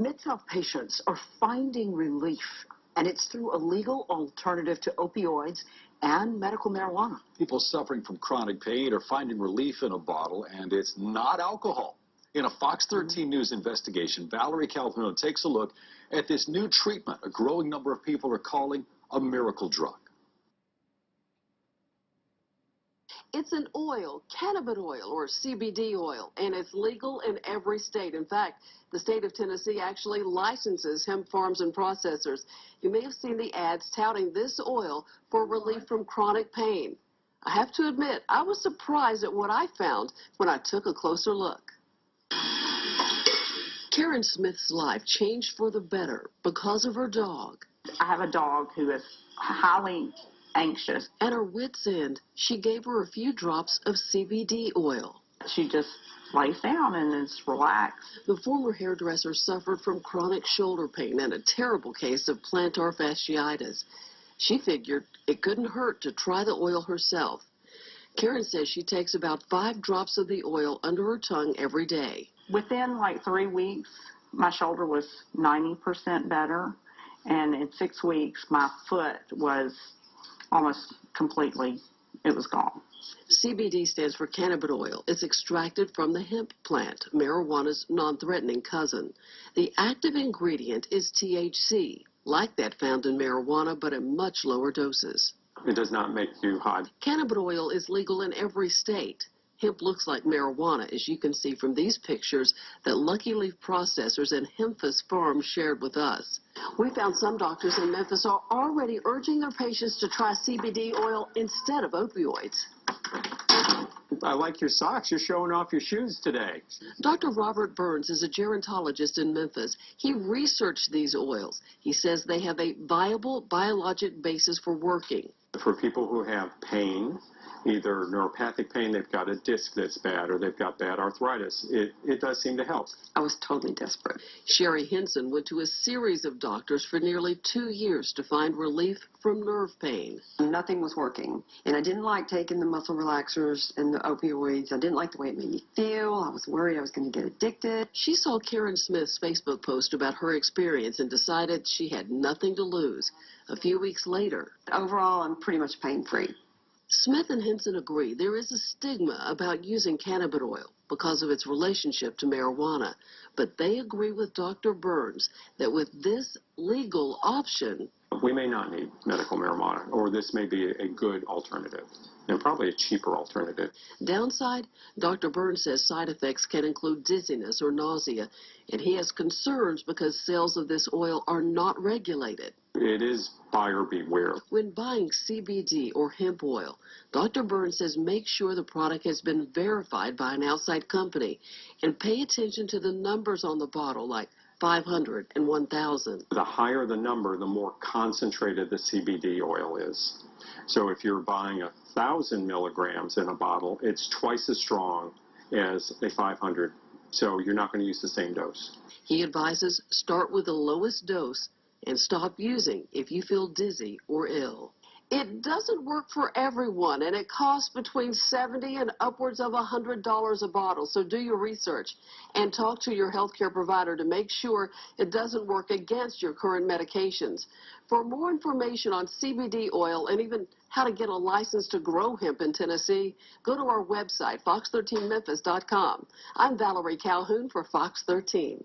Mental health patients are finding relief, and it's through a legal alternative to opioids and medical marijuana. People suffering from chronic pain are finding relief in a bottle, and it's not alcohol. In a Fox 13 News investigation, Valerie Calhoun takes a look at this new treatment a growing number of people are calling a miracle drug. It's an oil, cannabinoid or CBD oil, and it's legal in every state. In fact, the state of Tennessee actually licenses hemp farms and processors. You may have seen the ads touting this oil for relief from chronic pain. I have to admit, I was surprised at what I found when I took a closer look. Karen Smith's life changed for the better because of her dog. I have a dog who is highly anxious. At her wit's end, she gave her a few drops of CBD oil. She just lays down and is relaxed. The former hairdresser suffered from chronic shoulder pain and a terrible case of plantar fasciitis. She figured it couldn't hurt to try the oil herself. Karen says she takes about 5 drops of the oil under her tongue every day. Within like 3 weeks, my shoulder was 90% better, and in 6 weeks, my foot was almost completely, it was gone. CBD stands for cannabinoid. It's extracted from the hemp plant, marijuana's non-threatening cousin. The active ingredient is THC, like that found in marijuana, but in much lower doses. It does not make you high. Cannabinoid is legal in every state. Hemp looks like marijuana, as you can see from these pictures that Lucky Leaf processors and Hemphus Farms shared with us. We found some doctors in Memphis are already urging their patients to try CBD oil instead of opioids. I like your socks. You're showing off your shoes today. Dr. Robert Burns is a gerontologist in Memphis. He researched these oils. He says they have a viable biologic basis for working. For people who have pain, either neuropathic pain, they've got a disc that's bad, or they've got bad arthritis, it does seem to help. I was totally desperate. Sherry Henson went to a series of doctors for nearly 2 years to find relief from nerve pain. Nothing was working, and I didn't like taking the muscle relaxers and the opioids. I didn't like the way it made me feel. I was worried I was going to get addicted. She saw Karen Smith's Facebook post about her experience and decided she had nothing to lose. A few weeks later, overall, I'm pretty much pain-free. Smith and Henson agree there is a stigma about using cannabinoid because of its relationship to marijuana, but they agree with Dr. Burns that with this legal option, we may not need medical marijuana, or this may be a good alternative, and probably a cheaper alternative. Downside, Dr. Burns says side effects can include dizziness or nausea, and he has concerns because sales of this oil are not regulated. It is buyer beware. When buying CBD or hemp oil, Dr. Burns says make sure the product has been verified by an outside company and pay attention to the numbers on the bottle, like 500 and 1,000. The higher the number, the more concentrated the CBD oil is. So if you're buying 1,000 milligrams in a bottle, it's twice as strong as a 500. So you're not going to use the same dose. He advises start with the lowest dose and stop using if you feel dizzy or ill. It doesn't work for everyone, and it costs between $70 and upwards of $100 a bottle. So do your research and talk to your healthcare provider to make sure it doesn't work against your current medications. For more information on CBD oil and even how to get a license to grow hemp in Tennessee, go to our website, fox13memphis.com. I'm Valerie Calhoun for Fox 13.